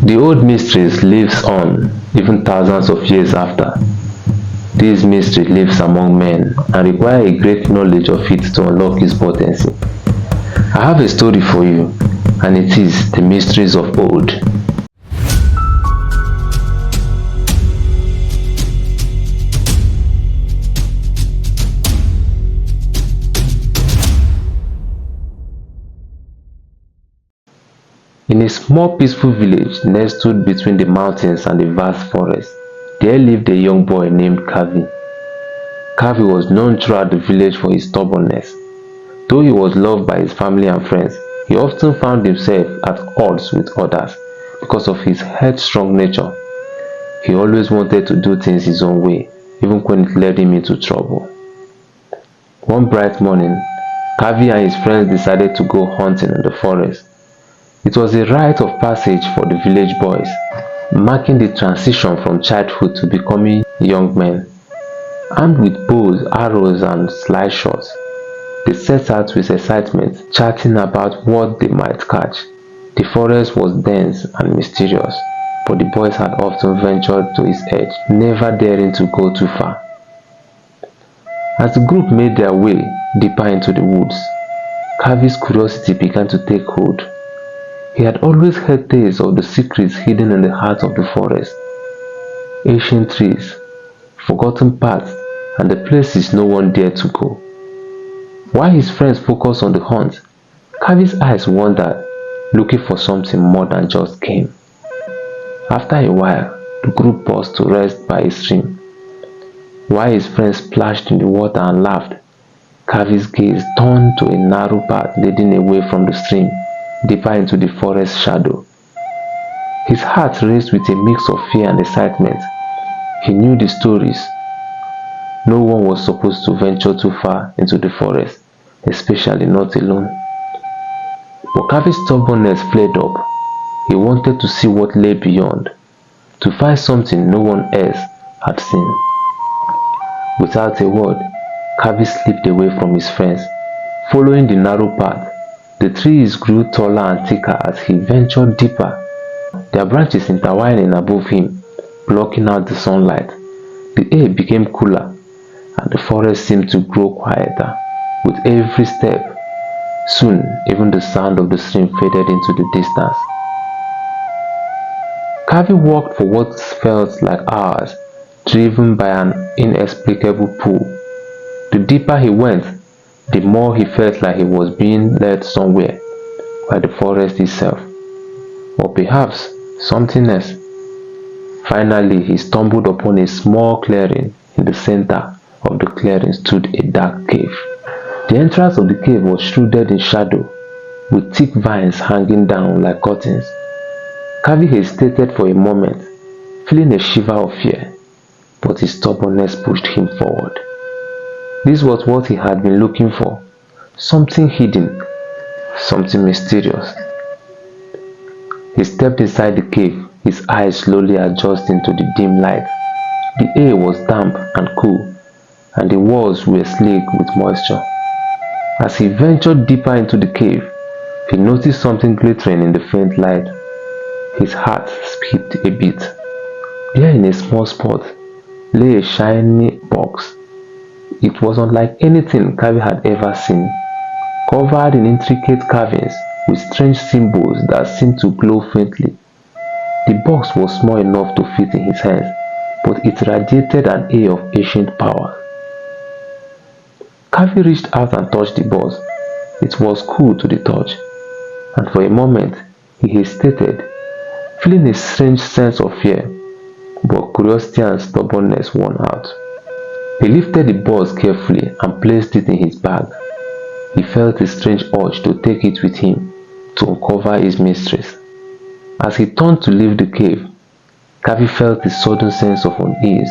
The old mysteries lives on even thousands of years after. This mystery lives among men and requires a great knowledge of it to unlock its potency. I have a story for you, and it is the mysteries of old. In a small peaceful village nestled between the mountains and the vast forest, there lived a young boy named Kavi. Kavi was known throughout the village for his stubbornness. Though he was loved by his family and friends, he often found himself at odds with others because of his headstrong nature. He always wanted to do things his own way, even when it led him into trouble. One bright morning, Kavi and his friends decided to go hunting in the forest. It was a rite of passage for the village boys, marking the transition from childhood to becoming young men. Armed with bows, arrows, and slingshots, they set out with excitement, chatting about what they might catch. The forest was dense and mysterious, but the boys had often ventured to its edge, never daring to go too far. As the group made their way deeper into the woods, Kavi's curiosity began to take hold. He had always heard tales of the secrets hidden in the heart of the forest. Ancient trees, forgotten paths, and the places no one dared to go. While his friends focused on the hunt, Kavi's eyes wandered, looking for something more than just game. After a while, the group paused to rest by a stream. While his friends splashed in the water and laughed, Kavi's gaze turned to a narrow path leading away from the stream, deeper into the forest shadow. His heart raced with a mix of fear and excitement. He knew the stories. No one was supposed to venture too far into the forest, especially not alone. But Kavi's stubbornness flared up. He wanted to see what lay beyond, to find something no one else had seen. Without a word, Kavi slipped away from his friends. Following the narrow path, the trees grew taller and thicker as he ventured deeper, their branches intertwining above him, blocking out the sunlight. The air became cooler, and the forest seemed to grow quieter with every step. Soon, even the sound of the stream faded into the distance. Kavi walked for what felt like hours, driven by an inexplicable pull. The deeper he went, the more he felt like he was being led somewhere, by the forest itself, or perhaps something else. Finally, he stumbled upon a small clearing. In the center of the clearing stood a dark cave. The entrance of the cave was shrouded in shadow, with thick vines hanging down like curtains. Kavi hesitated for a moment, feeling a shiver of fear, but his stubbornness pushed him forward. This was what he had been looking for, something hidden, something mysterious. He stepped inside the cave, his eyes slowly adjusting to the dim light. The air was damp and cool, and the walls were sleek with moisture. As he ventured deeper into the cave, he noticed something glittering in the faint light. His heart skipped a beat. There in a small spot lay a shiny box. It was unlike anything Kavi had ever seen, covered in intricate carvings with strange symbols that seemed to glow faintly. The box was small enough to fit in his hands, but it radiated an air of ancient power. Kavi reached out and touched the box. It was cool to the touch, and for a moment he hesitated, feeling a strange sense of fear, but curiosity and stubbornness won out. He lifted the box carefully and placed it in his bag. He felt a strange urge to take it with him to uncover his mysteries. As he turned to leave the cave, Kavi felt a sudden sense of unease,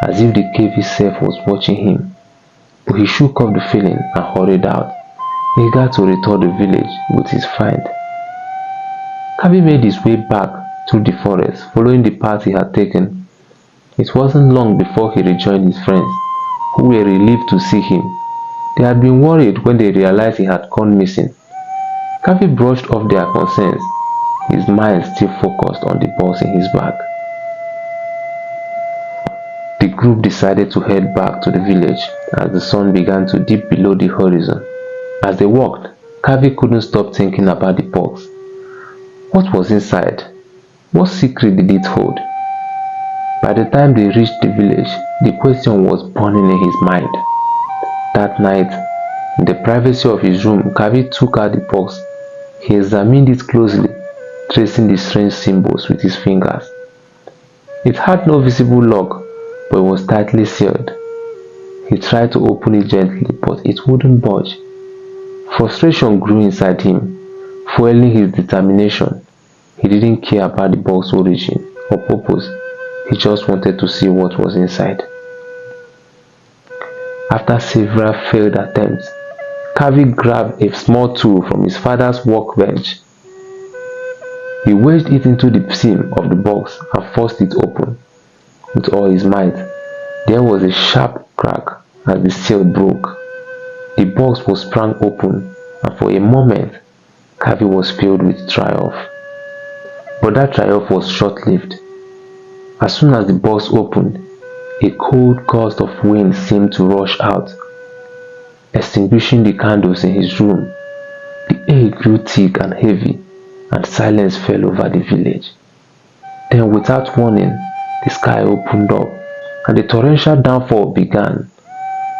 as if the cave itself was watching him. But he shook off the feeling and hurried out, eager to return to the village with his find. Kavi made his way back through the forest, following the path he had taken. It wasn't long before he rejoined his friends, who were relieved to see him. They had been worried when they realized he had gone missing. Kavi brushed off their concerns. his mind still focused on the box in his bag. The group decided to head back to the village as the sun began to dip below the horizon. As they walked, Kavi couldn't stop thinking about the box. What was inside? What secret did it hold? By the time they reached the village, the question was burning in his mind. That night, in the privacy of his room, Kavi took out the box. He examined it closely, tracing the strange symbols with his fingers. It had no visible lock, but it was tightly sealed. He tried to open it gently, but it wouldn't budge. Frustration grew inside him, fueling his determination. He didn't care about the box's origin or purpose. He just wanted to see what was inside. After several failed attempts, Kavi grabbed a small tool from his father's workbench. He wedged it into the seam of the box and forced it open. With all his might, there was a sharp crack as the seal broke. The box was sprung open, and for a moment, Kavi was filled with triumph. But that triumph was short-lived. As soon as the box opened, a cold gust of wind seemed to rush out, extinguishing the candles in his room. The air grew thick and heavy, and silence fell over the village. Then, without warning, the sky opened up, and the torrential downfall began.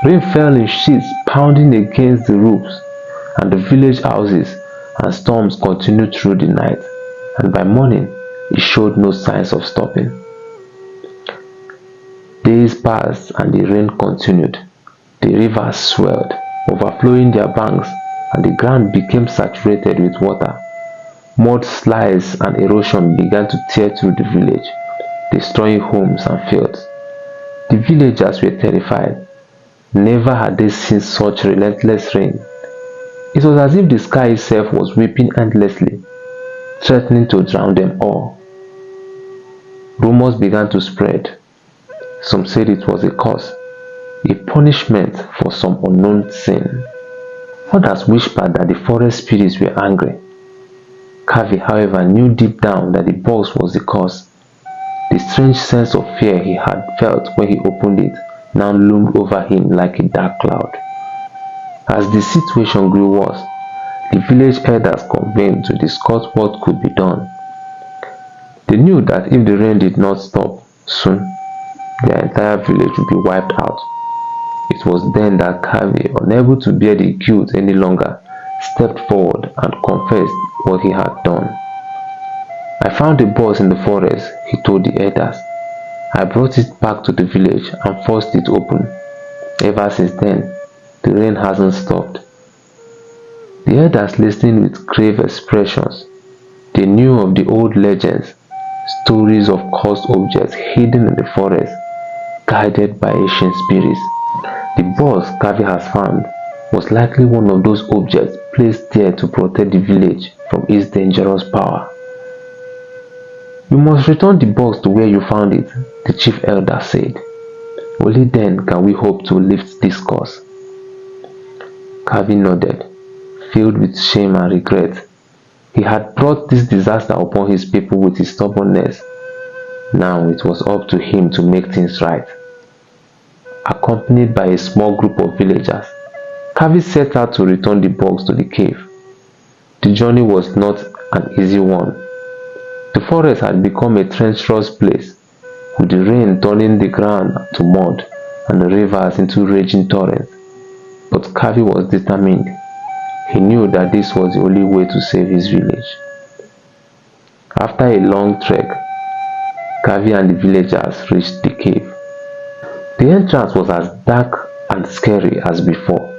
Rain fell in sheets, pounding against the roofs and the village houses, and storms continued through the night, and by morning, it showed no signs of stopping. Days passed and the rain continued. The rivers swelled, overflowing their banks, and the ground became saturated with water. Mudslides and erosion began to tear through the village, destroying homes and fields. The villagers were terrified. Never had they seen such relentless rain. It was as if the sky itself was weeping endlessly, threatening to drown them all. Rumors began to spread. Some said it was a curse, a punishment for some unknown sin. Others whispered that the forest spirits were angry. Kavi, however, knew deep down that the box was the cause. The strange sense of fear he had felt when he opened it now loomed over him like a dark cloud. As the situation grew worse, the village elders convened to discuss what could be done. They knew that if the rain did not stop soon, their entire village would be wiped out. It was then that Kavi, unable to bear the guilt any longer, stepped forward and confessed what he had done. "I found a box in the forest," he told the elders. "I brought it back to the village and forced it open. Ever since then, the rain hasn't stopped." The elders listened with grave expressions. They knew of the old legends, stories of cursed objects hidden in the forest, guided by ancient spirits. The box Kavi has found was likely one of those objects placed there to protect the village from its dangerous power. "You must return the box to where you found it," the chief elder said. "Only then can we hope to lift this curse." Kavi nodded, filled with shame and regret. He had brought this disaster upon his people with his stubbornness. Now it was up to him to make things right. Accompanied by a small group of villagers, Kavi set out to return the box to the cave. The journey was not an easy one. The forest had become a treacherous place, with the rain turning the ground to mud and the rivers into raging torrents. But Kavi was determined. He knew that this was the only way to save his village. After a long trek, Kavi and the villagers reached the cave. The entrance was as dark and scary as before,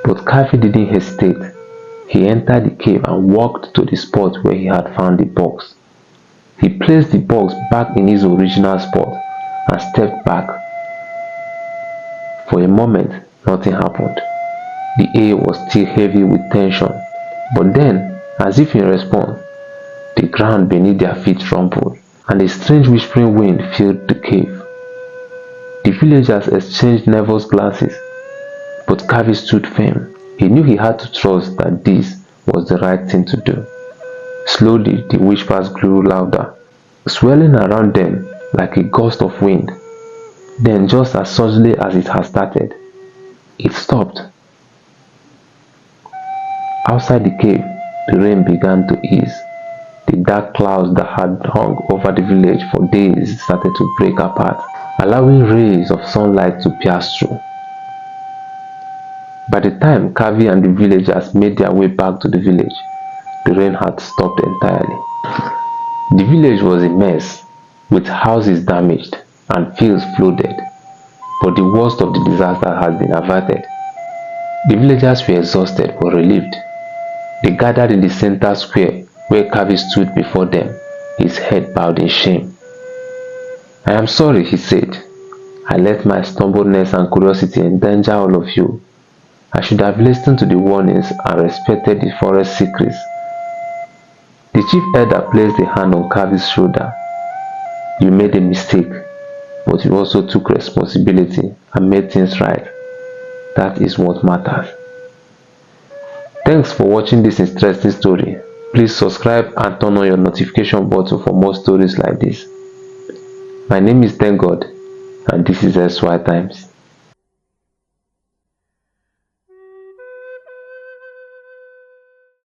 but Kavi didn't hesitate. He entered the cave and walked to the spot where he had found the box. He placed the box back in its original spot and stepped back. For a moment, nothing happened. The air was still heavy with tension, but then, as if in response, the ground beneath their feet rumbled, and a strange whispering wind filled the cave. The villagers exchanged nervous glances, but Kavi stood firm. He knew he had to trust that this was the right thing to do. Slowly, the whispers grew louder, swirling around them like a gust of wind. Then, just as suddenly as it had started, it stopped. Outside the cave, the rain began to ease. The dark clouds that had hung over the village for days started to break apart, allowing rays of sunlight to pierce through. By the time Kavi and the villagers made their way back to the village, the rain had stopped entirely. The village was a mess, with houses damaged and fields flooded, but the worst of the disaster had been averted. The villagers were exhausted but relieved. They gathered in the center square where Kavi stood before them, his head bowed in shame. "I am sorry," he said. "I let my stubbornness and curiosity endanger all of you. I should have listened to the warnings and respected the forest secrets." The chief elder placed a hand on Kavi's shoulder. "You made a mistake, but you also took responsibility and made things right. That is what matters." Thanks for watching this interesting story. Please subscribe and turn on your notification button for more stories like this. My name is Thank God, and this is SY Times.